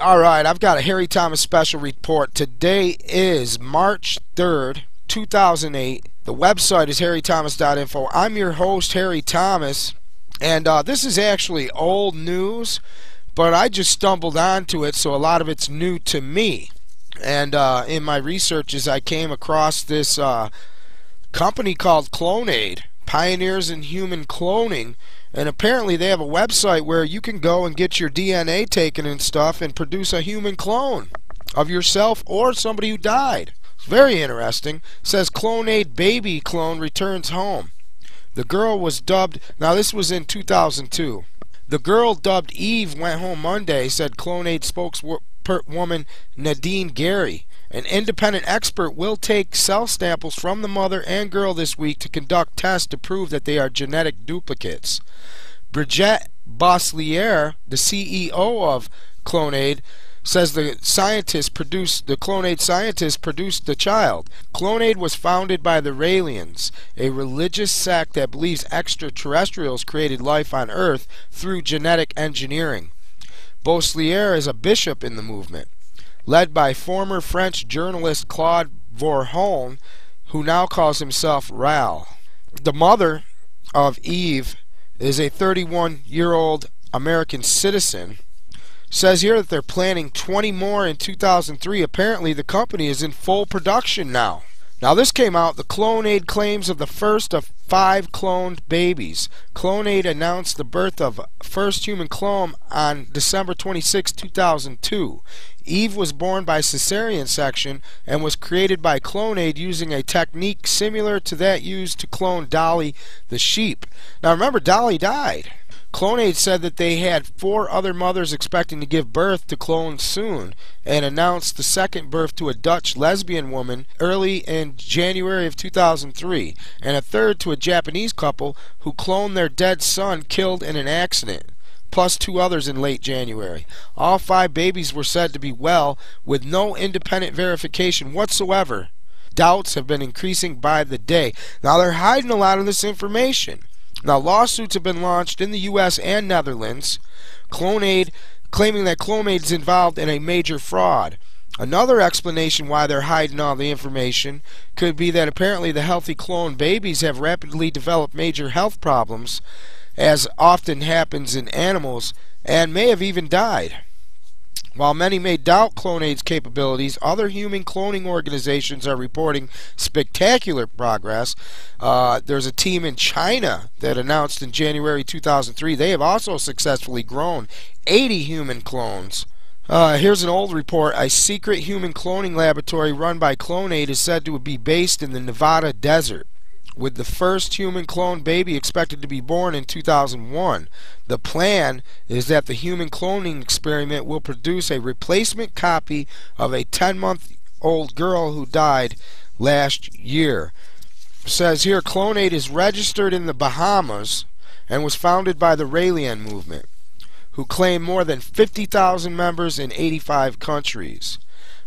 Alright, I've got a Harry Thomas special report. Today is March 3rd, 2008. The website is harrythomas.info. I'm your host, Harry Thomas, and this is actually old news, but I just stumbled onto it, so a lot of it's new to me. And in my researches, I came across this company called Cloneaid, Pioneers in Human Cloning. And apparently they have a website where you can go and get your DNA taken and stuff and produce a human clone of yourself or somebody who died. It's very interesting. It says Cloneaid baby clone returns home. The girl was dubbed, now this was in 2002. The girl dubbed Eve went home Monday, said Cloneaid spokeswoman Nadine Gary. An independent expert will take cell samples from the mother and girl this week to conduct tests to prove that they are genetic duplicates. Brigitte Bosselier, the CEO of Cloneaid, says the Cloneaid scientists produced the child. Cloneaid was founded by the Raelians, a religious sect that believes extraterrestrials created life on Earth through genetic engineering. Bosselier is a bishop in the movement, led by former French journalist Claude Vorhon, who now calls himself Rael. The mother of Eve is a 31-year-old American citizen. Says here that they're planning 20 more in 2003. Apparently the company is in full production now. Now this came out, the Cloneaid claims of the first of 5 cloned babies. Cloneaid announced the birth of first human clone on December 26, 2002. Eve was born by cesarean section and was created by Cloneaid using a technique similar to that used to clone Dolly the sheep. Now remember, Dolly died. Cloneaid said that they had 4 other mothers expecting to give birth to clones soon, and announced the second birth to a Dutch lesbian woman early in January of 2003, and a third to a Japanese couple who cloned their dead son killed in an accident, plus 2 others in late January. All 5 babies were said to be well, with no independent verification whatsoever. Doubts have been increasing by the day. Now they're hiding a lot of this information. Now lawsuits have been launched in the US and Netherlands, Cloneaid claiming that Cloneaid is involved in a major fraud. Another explanation why they're hiding all the information could be that apparently the healthy cloned babies have rapidly developed major health problems, as often happens in animals, and may have even died. While many may doubt Cloneaid's capabilities, other human cloning organizations are reporting spectacular progress. There's a team in China that announced in January 2003 they have also successfully grown 80 human clones. Here's an old report. A secret human cloning laboratory run by Cloneaid is said to be based in the Nevada desert, with the first human clone baby expected to be born in 2001. The plan is that the human cloning experiment will produce a replacement copy of a 10-month-old girl who died last year. It says here, Cloneaid is registered in the Bahamas and was founded by the Raelian movement, who claim more than 50,000 members in 85 countries.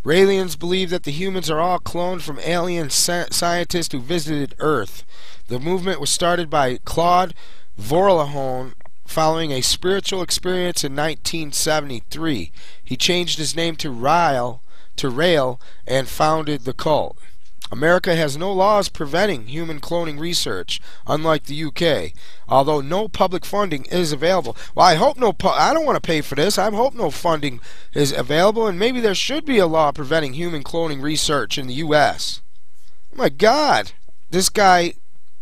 Raelians believe that the humans are all cloned from alien scientists who visited Earth. The movement was started by Claude Vorhon following a spiritual experience in 1973. He changed his name to Rael and founded the cult. America has no laws preventing human cloning research, unlike the UK, although no public funding is available. Well, I hope I don't want to pay for this. I hope no funding is available, and maybe there should be a law preventing human cloning research in the US. Oh my God! This guy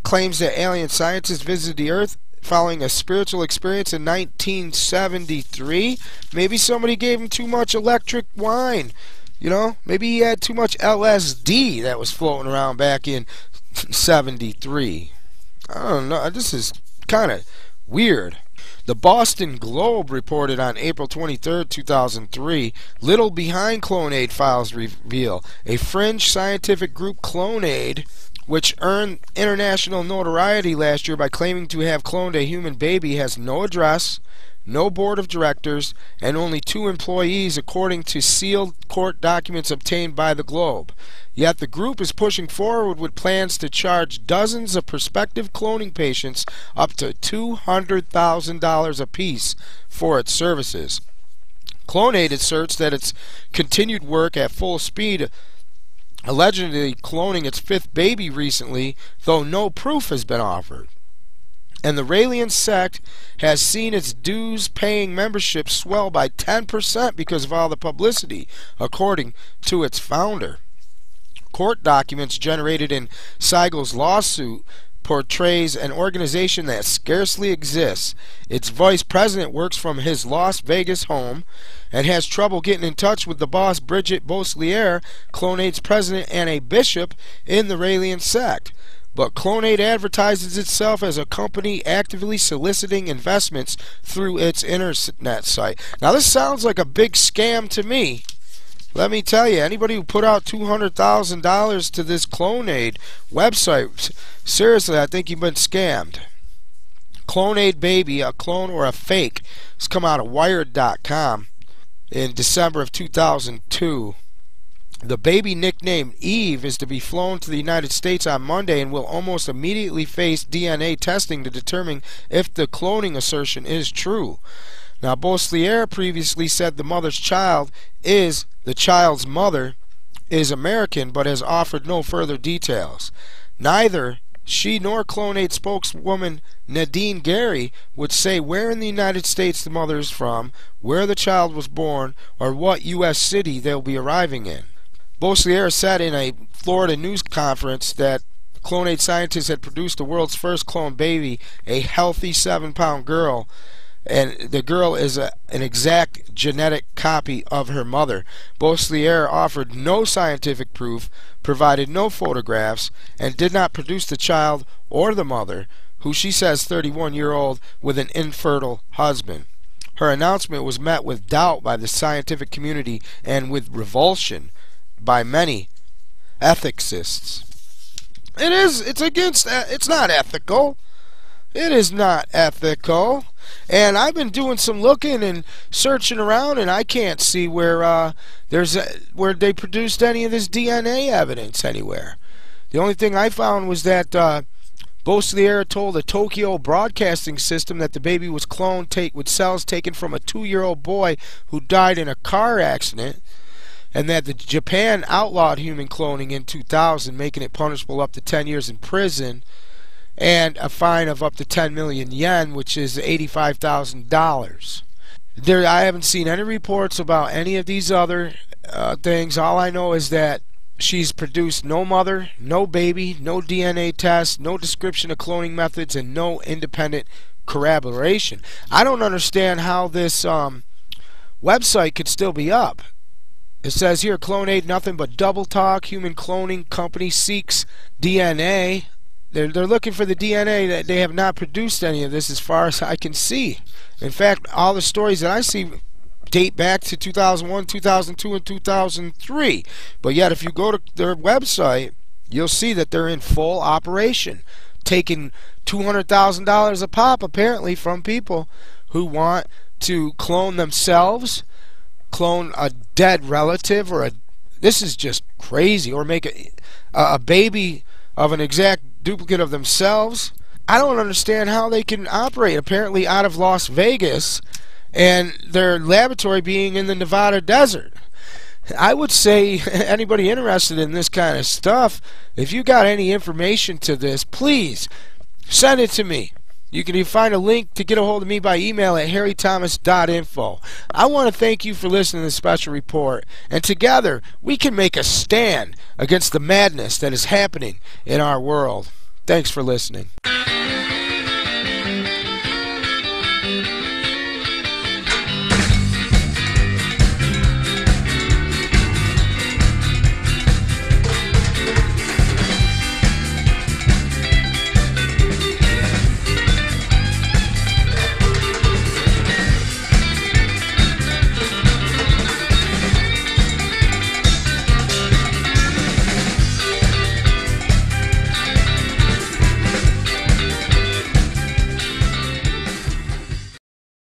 claims that alien scientists visited the Earth following a spiritual experience in 1973. Maybe somebody gave him too much electric wine. You know, maybe he had too much LSD that was floating around back in 73. I don't know. This is kind of weird. The Boston Globe reported on April 23, 2003, little behind Cloneaid files reveal. A fringe scientific group, Cloneaid, which earned international notoriety last year by claiming to have cloned a human baby, has no address, no board of directors, and only 2 employees, according to sealed court documents obtained by the Globe. Yet the group is pushing forward with plans to charge dozens of prospective cloning patients up to $200,000 apiece for its services. Cloneaid asserts that its continued work at full speed, allegedly cloning its 5th baby recently, though no proof has been offered. And the Raelian sect has seen its dues-paying membership swell by 10% because of all the publicity, according to its founder. Court documents generated in Seigel's lawsuit portrays an organization that scarcely exists. Its vice president works from his Las Vegas home and has trouble getting in touch with the boss Bridget Bosselier, Cloneaid's president and a bishop in the Raelian sect. But Cloneaid advertises itself as a company actively soliciting investments through its internet site. Now this sounds like a big scam to me. Let me tell you, anybody who put out $200,000 to this Cloneaid website, seriously, I think you've been scammed. Cloneaid Baby, a clone or a fake, has come out of Wired.com in December of 2002. The baby, nicknamed Eve, is to be flown to the United States on Monday and will almost immediately face DNA testing to determine if the cloning assertion is true. Now, Bosselier previously said the child's mother is American, but has offered no further details. Neither she nor Cloneaid spokeswoman Nadine Gary would say where in the United States the mother is from, where the child was born, or what U.S. city they'll be arriving in. Bosselier said in a Florida news conference that Cloneaid scientists had produced the world's first clone baby, a healthy 7-pound girl, and the girl is an exact genetic copy of her mother. Bosselier offered no scientific proof, provided no photographs, and did not produce the child or the mother, who she says 31-year-old with an infertile husband. Her announcement was met with doubt by the scientific community and with revulsion by many ethicists. It's not ethical. It is not ethical. And I've been doing some looking and searching around, and I can't see where where they produced any of this DNA evidence anywhere. The only thing I found was that Bosselier told a Tokyo broadcasting system that the baby was cloned with cells taken from a 2-year-old boy who died in a car accident, and that Japan outlawed human cloning in 2000, making it punishable up to 10 years in prison and a fine of up to 10 million yen, which is $85,000. I haven't seen any reports about any of these other things. All I know is that she's produced no mother, no baby, no DNA test, no description of cloning methods, and no independent corroboration. I don't understand how this website could still be up. It says here, Cloneaid nothing but double talk. Human cloning company seeks DNA. They're looking for the DNA. That they have not produced any of this as far as I can see. In fact, all the stories that I see date back to 2001, 2002, and 2003. But yet, if you go to their website, you'll see that they're in full operation, taking $200,000 a pop, apparently, from people who want to clone themselves, clone a dead relative, or this is just crazy, or make a baby of an exact duplicate of themselves. I don't understand how they can operate, apparently out of Las Vegas, and their laboratory being in the Nevada desert. I would say anybody interested in this kind of stuff, if you got any information to this, please send it to me. You can find a link to get a hold of me by email at harrythomas.info. I want to thank you for listening to this special report, and together we can make a stand against the madness that is happening in our world. Thanks for listening.